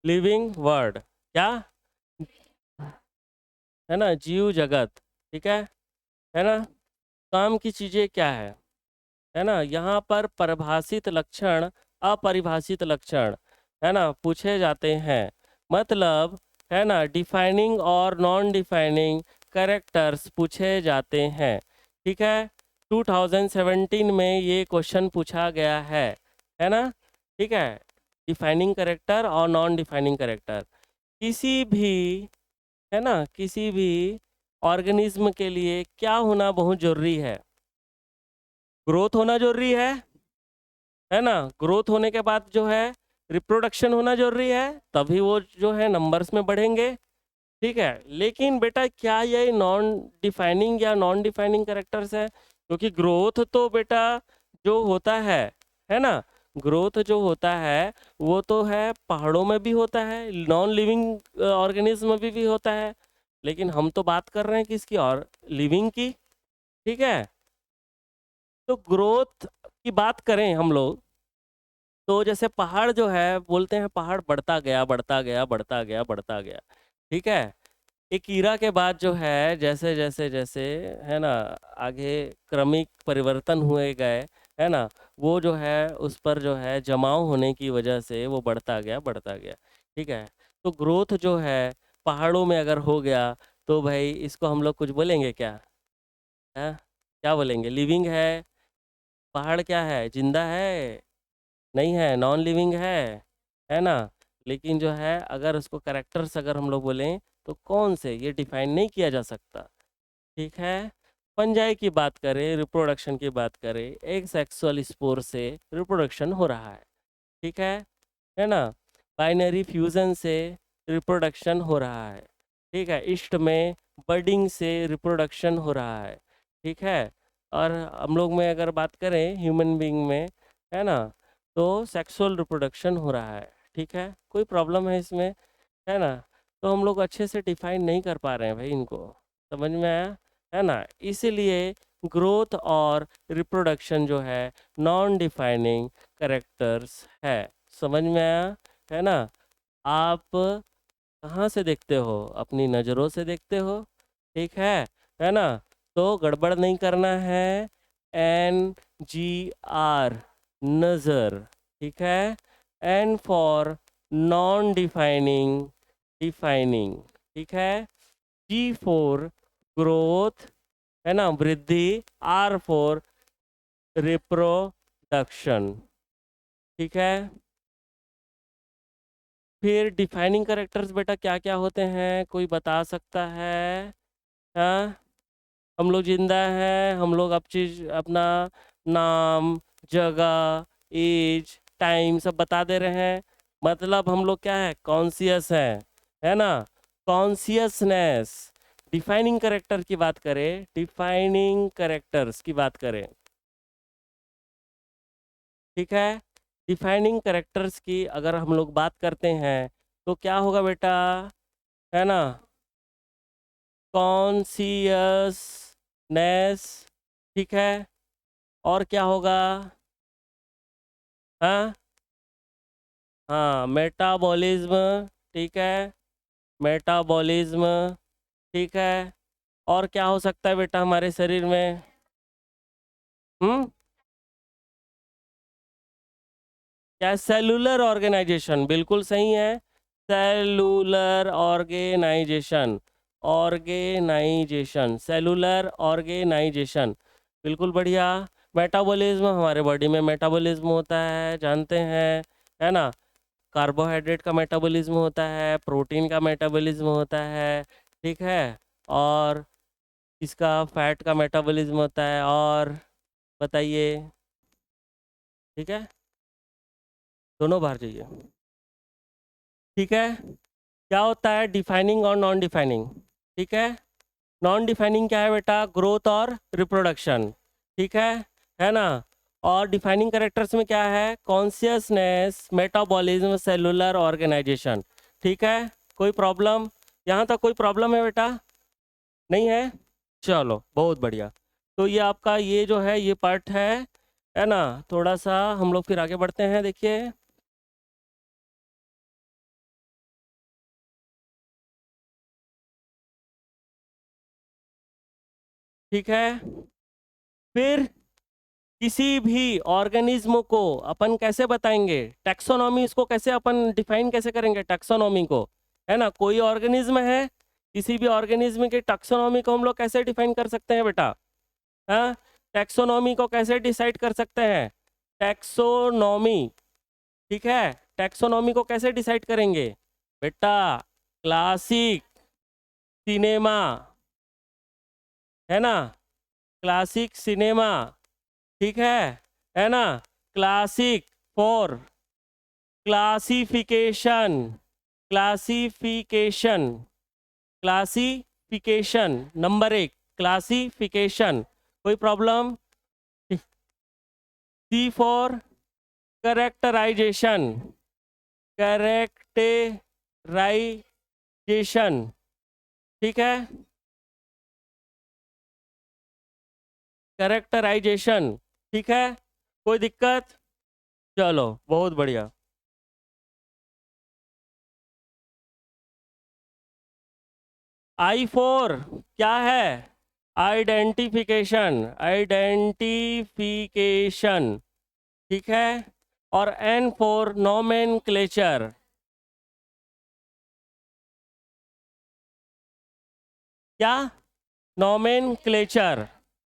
Living word, क्या है ना, जीव जगत, ठीक है ना। काम की चीज़ें क्या है ना, यहाँ पर परिभाषित लक्षण, अपरिभाषित लक्षण, है ना, पूछे जाते हैं। मतलब, है ना, डिफाइनिंग और नॉन डिफाइनिंग कैरेक्टर्स पूछे जाते हैं, ठीक है। 2017 में ये क्वेश्चन पूछा गया है ना, ठीक है। डिफाइनिंग कैरेक्टर और नॉन डिफाइनिंग कैरेक्टर किसी भी, है ना, किसी भी ऑर्गेनिज्म के लिए क्या होना बहुत जरूरी है? ग्रोथ होना जरूरी है ना। ग्रोथ होने के बाद जो है रिप्रोडक्शन होना जरूरी है, तभी वो जो है नंबर्स में बढ़ेंगे, ठीक है। लेकिन बेटा क्या ये नॉन डिफाइनिंग या नॉन डिफाइनिंग कैरेक्टर्स है? क्योंकि ग्रोथ तो बेटा जो होता है ना, ग्रोथ जो होता है वो तो है पहाड़ों में भी होता है, नॉन लिविंग ऑर्गेनिज्म में भी होता है। लेकिन हम तो बात कर रहे हैं किसकी, और लिविंग की, ठीक है। तो ग्रोथ की बात करें हम लोग, तो जैसे पहाड़ जो है बोलते हैं, पहाड़ बढ़ता गया बढ़ता गया बढ़ता गया बढ़ता गया, ठीक है। एक ईरा के बाद जो है जैसे जैसे जैसे, है ना, आगे क्रमिक परिवर्तन हुए गए, है ना, वो जो है उस पर जो है जमाव होने की वजह से वो बढ़ता गया बढ़ता गया, ठीक है। तो ग्रोथ जो है पहाड़ों में अगर हो गया, तो भाई इसको हम लोग कुछ बोलेंगे क्या? है, क्या बोलेंगे? लिविंग है? पहाड़ क्या है, जिंदा है? नहीं है, नॉन लिविंग है ना। लेकिन जो है अगर उसको करेक्टर्स अगर हम लोग बोलें, तो कौन से, ये डिफाइन नहीं किया जा सकता, ठीक है। फंजाई की बात करें, रिप्रोडक्शन की बात करें, एक सेक्सुअल स्पोर से रिप्रोडक्शन हो रहा है, ठीक है ना। बाइनरी फ्यूजन से रिप्रोडक्शन हो रहा है, ठीक है। ईस्ट में बर्डिंग से रिप्रोडक्शन हो रहा है, ठीक है। और हम लोग में अगर बात करें ह्यूमन बीइंग में, है ना, तो सेक्सुअल रिप्रोडक्शन हो रहा है, ठीक है। कोई प्रॉब्लम है इसमें, है ना। तो हम लोग अच्छे से डिफाइन नहीं कर पा रहे हैं भाई इनको, समझ में आया, है ना। इसीलिए ग्रोथ और रिप्रोडक्शन जो है नॉन डिफाइनिंग करेक्टर्स है, समझ में आया, है ना। आप कहाँ से देखते हो? अपनी नज़रों से देखते हो, ठीक है ना। तो गड़बड़ नहीं करना है, NGR, नज़र, ठीक है। N for non defining, defining, ठीक है। G फॉर ग्रोथ, है ना, वृद्धि। R फॉर रिप्रोडक्शन, ठीक है। फिर डिफाइनिंग कैरेक्टर्स बेटा क्या क्या होते हैं, कोई बता सकता है? हाँ, हम लोग जिंदा हैं, हम लोग अब चीज अपना नाम, जगह, एज, टाइम सब बता दे रहे हैं। मतलब हम लोग क्या है, कॉन्शियस हैं, है ना। कॉन्शियसनेस। डिफाइनिंग कैरेक्टर की बात करें, डिफाइनिंग कैरेक्टर्स की बात करें, ठीक है। डिफाइनिंग कैरेक्टर्स की अगर हम लोग बात करते हैं, तो क्या होगा बेटा, है ना, कॉन्शियसनेस, ठीक है। और क्या होगा? हाँ, हाँ, मेटाबॉलिज्म, ठीक है, मेटाबॉलिज्म, ठीक है। और क्या हो सकता है बेटा हमारे शरीर में? हम्म, क्या? सेलुलर ऑर्गेनाइजेशन, बिल्कुल सही है। Cellular organization, organization, cellular organization, बिल्कुल बढ़िया। मेटाबॉलिज्म, हमारे बॉडी में मेटाबॉलिज्म होता है, जानते हैं, है ना। कार्बोहाइड्रेट का मेटाबॉलिज्म होता है, प्रोटीन का मेटाबॉलिज्म होता है, ठीक है। और इसका फैट का मेटाबॉलिज्म होता है, और बताइए, ठीक है। दोनों बाहर जाइए, ठीक है। क्या होता है डिफाइनिंग और नॉन डिफाइनिंग, ठीक है। नॉन डिफाइनिंग क्या है बेटा? ग्रोथ और रिप्रोडक्शन, ठीक है ना। और डिफाइनिंग कैरेक्टर्स में क्या है? कॉन्शियसनेस, मेटाबॉलिज्म, सेलुलर ऑर्गेनाइजेशन, ठीक है। कोई प्रॉब्लम? यहाँ तक कोई प्रॉब्लम है बेटा? नहीं है? चलो बहुत बढ़िया। तो ये आपका ये जो है ये पार्ट है ना। थोड़ा सा हम लोग फिर आगे बढ़ते हैं, देखिए। ठीक है। फिर किसी भी ऑर्गेनिज्म को अपन कैसे बताएंगे, टैक्सोनॉमी, इसको कैसे अपन डिफाइन कैसे करेंगे टैक्सोनॉमी को, है ना। कोई ऑर्गेनिज्म है, किसी भी ऑर्गेनिज्म के टैक्सोनॉमी को हम लोग कैसे डिफाइन कर सकते हैं बेटा, हाँ। टैक्सोनॉमी को कैसे डिसाइड कर सकते हैं, टैक्सोनॉमी, ठीक है। टैक्सोनॉमी को कैसे डिसाइड करेंगे बेटा, क्लासिक सिनेमा, है ना, क्लासिक सिनेमा, ठीक है ना। Classic for classification, classification, classification number 1, classification, कोई problem. C for characterisation, characterisation, ठीक है, करेक्टराइजेशन, ठीक है, कोई दिक्कत। चलो बहुत बढ़िया। I4 क्या है, आइडेंटिफिकेशन, आइडेंटिफिकेशन, ठीक है। और N4 नोमेनक्लेचर, क्या, नोमेनक्लेचर,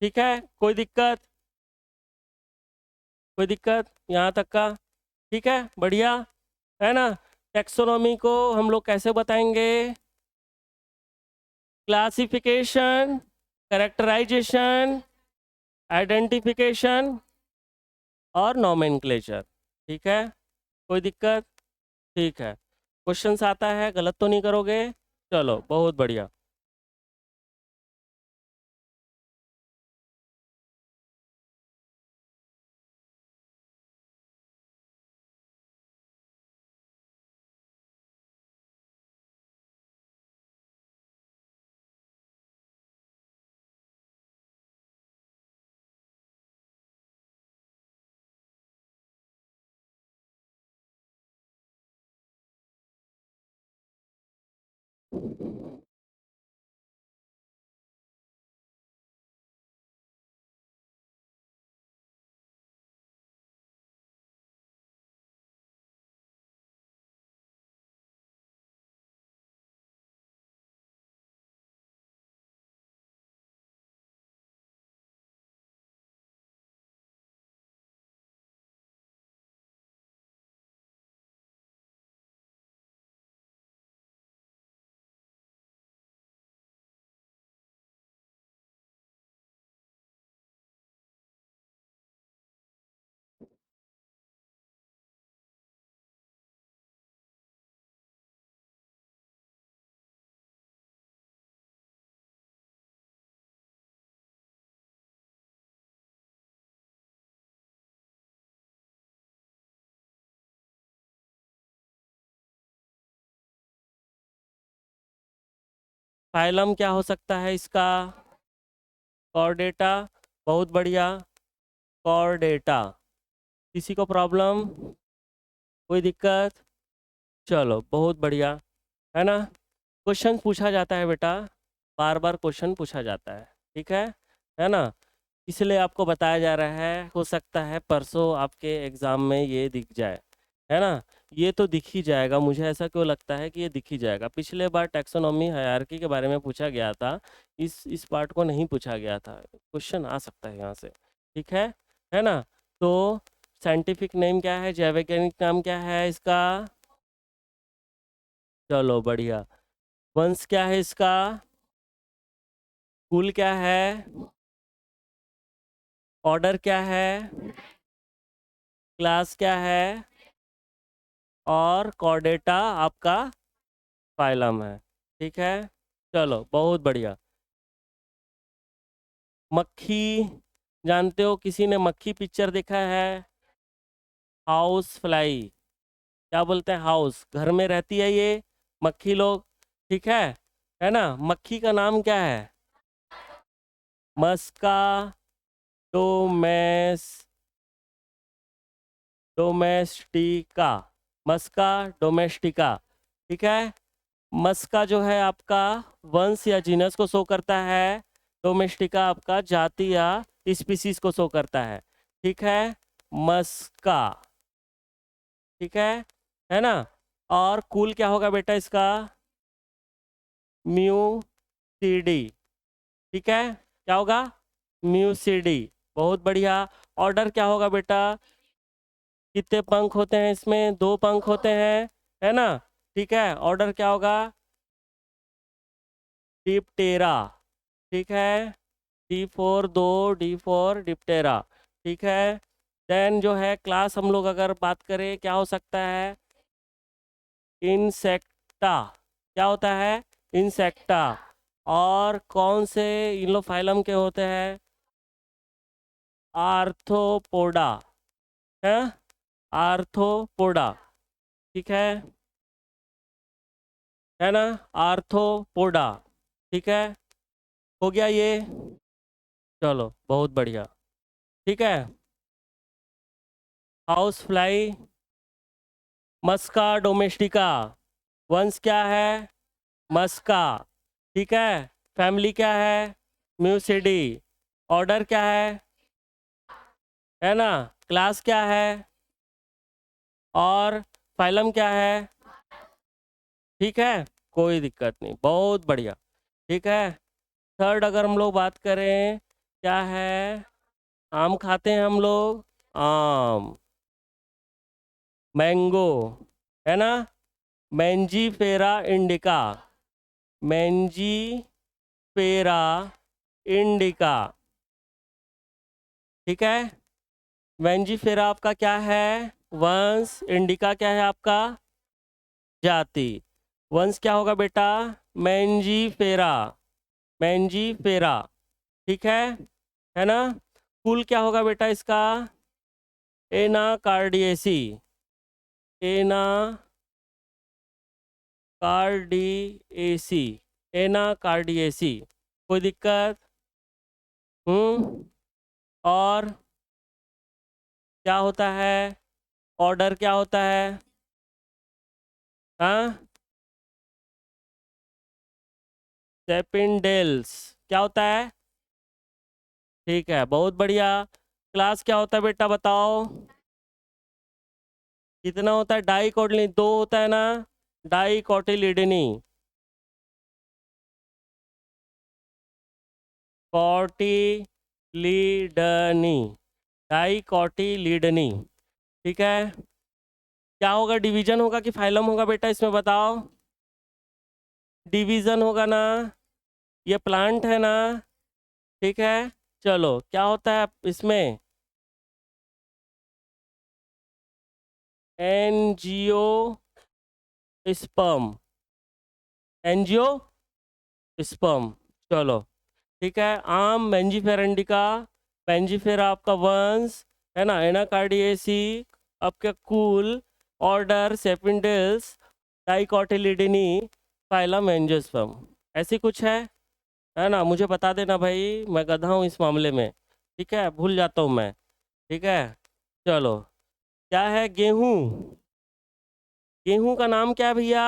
ठीक है, कोई दिक्कत, कोई दिक्कत यहाँ तक का, ठीक है, बढ़िया, है ना। टेक्सोनॉमी को हम लोग कैसे बताएंगे, क्लासिफिकेशन, कैरेक्टराइजेशन, आइडेंटिफिकेशन और नोमेनक्लेचर, ठीक है, कोई दिक्कत, ठीक है। क्वेश्चंस आता है, गलत तो नहीं करोगे, चलो बहुत बढ़िया। फाइलम क्या हो सकता है इसका, कॉर्डेटा, बहुत बढ़िया, कॉर्डेटा, किसी को प्रॉब्लम, कोई दिक्कत, चलो बहुत बढ़िया, है ना। क्वेश्चन पूछा जाता है बेटा, बार बार क्वेश्चन पूछा जाता है, ठीक है ना। इसलिए आपको बताया जा रहा है, हो सकता है परसों आपके एग्जाम में ये दिख जाए, है ना। ये तो दिख ही जाएगा, मुझे ऐसा क्यों लगता है कि ये दिख ही जाएगा। पिछले बार टैक्सोनॉमी हायरार्की के बारे में पूछा गया था, इस पार्ट को नहीं पूछा गया था, क्वेश्चन आ सकता है यहाँ से, ठीक है ना। तो साइंटिफिक नेम क्या है, जैववैज्ञानिक नाम क्या है इसका, चलो बढ़िया। वंश क्या है इसका, कुल क्या है, ऑर्डर क्या है, क्लास क्या है, और कॉर्डेटा आपका फाइलम है, ठीक है। चलो बहुत बढ़िया। मक्खी, जानते हो, किसी ने मक्खी पिक्चर देखा है, हाउस फ्लाई, क्या बोलते हैं, हाउस, घर में रहती है ये मक्खी लोग, ठीक है ना। मक्खी का नाम क्या है, मस्का डोमेस डोमेस्टिका, मस्का डोमेस्टिका, ठीक है। मस्का जो है आपका वंश या जीनस को शो करता है, डोमेस्टिका आपका जाति या स्पीसीज को शो करता है, ठीक है। मस्का, ठीक है ना। और कूल क्या होगा बेटा इसका, म्यूसीडी, ठीक है, क्या होगा, म्यूसीडी। बहुत बढ़िया। ऑर्डर क्या होगा बेटा, कितने पंख होते हैं इसमें, 2 पंख होते हैं, है ना, ठीक है। ऑर्डर क्या होगा, डिप्टेरा, ठीक है। D4 2, D4 डिप्टेरा, ठीक है। देन जो है क्लास हम लोग अगर बात करें क्या हो सकता है, इंसेक्टा, क्या होता है, इंसेक्टा। और कौन से इन लोग फाइलम के होते हैं, आर्थ्रोपोडा, है, आर्थ्रोपोडा, ठीक है ना, आर्थ्रोपोडा, ठीक है। हो गया ये, चलो बहुत बढ़िया, ठीक है। हाउस फ्लाई, मस्का डोमेस्टिका, वंश क्या है, मस्का, ठीक है। फैमिली क्या है, म्यूसिडी। ऑर्डर क्या है ना, क्लास क्या है, और फाइलम क्या है, ठीक है। कोई दिक्कत नहीं, बहुत बढ़िया, ठीक है। थर्ड अगर हम लोग बात करें, क्या है, आम खाते हैं हम लोग, आम, मैंगो, है ना, मैंजीफेरा इंडिका, मैंजीफेरा इंडिका, ठीक है। मैंजीफेरा आपका क्या है, वंश, इंडिका क्या है आपका, जाति। वंश क्या होगा बेटा, मैंजीफेरा, मैंजीफेरा, ठीक है ना। कुल क्या होगा बेटा इसका, एनाकार्डियेसी, एनाकार्डियेसी, एनाकार्डियेसी। कोई दिक्कत, और क्या होता है, ऑर्डर क्या होता है, हाँ, सेपिंडेल्स, क्या होता है, ठीक है, बहुत बढ़िया। क्लास क्या होता है बेटा बताओ, कितना होता है, डाई कोटिलिडनी, 2 होता है ना, डाई कोटिलिडनी, कोटिलिडनी, डाई कोटिलिडनी, ठीक है। क्या होगा, डिवीजन होगा कि फाइलम होगा बेटा इसमें बताओ, डिवीजन होगा ना, ये प्लांट है ना, ठीक है। चलो क्या होता है इसमें, एनजियो स्पर्म, एनजियो स्पर्म, चलो ठीक है। आम मैंजीफेरा इंडिका, मैंजीफेरा आपका वंश, है ना, एनाकार्डियेसी आपका कुल, ऑर्डर सेपिंडेल्स, डाइकोटिलिडनी, फाइलम एंजियोस्पर्म। ऐसी कुछ है ना, मुझे बता देना भाई, मैं गधा हूँ इस मामले में, ठीक है, भूल जाता हूँ मैं, ठीक है। चलो क्या है, गेहूं, गेहूं का नाम क्या है भैया,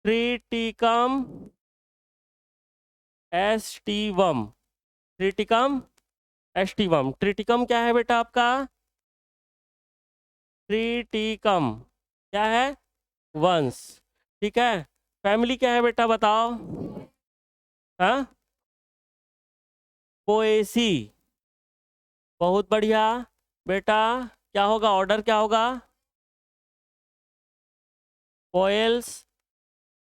Triticum aestivum, Triticum aestivum. Triticum क्या है बेटा आपका, ट्रिटिकम क्या है, वंश, ठीक है। फैमिली क्या है बेटा बताओ, हाँ, पोएसी, बहुत बढ़िया बेटा। क्या होगा, ऑर्डर क्या होगा, पोएल्स।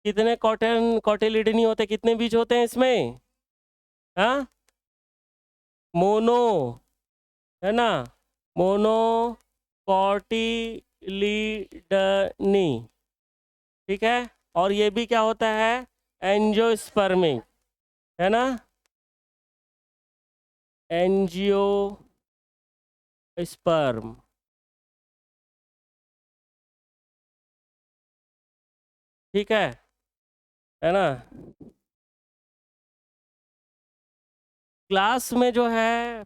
कितने कॉटन कॉटिलिडनी होते हैं, कितने बीज होते हैं इसमें, हाँ, मोनो, है ना, मोनो कॉटिलिडनी, ठीक है। और ये भी क्या होता है, एंजियोस्पर्मिक, है ना, एंजियोस्पर्म, ठीक है ना। क्लास में जो है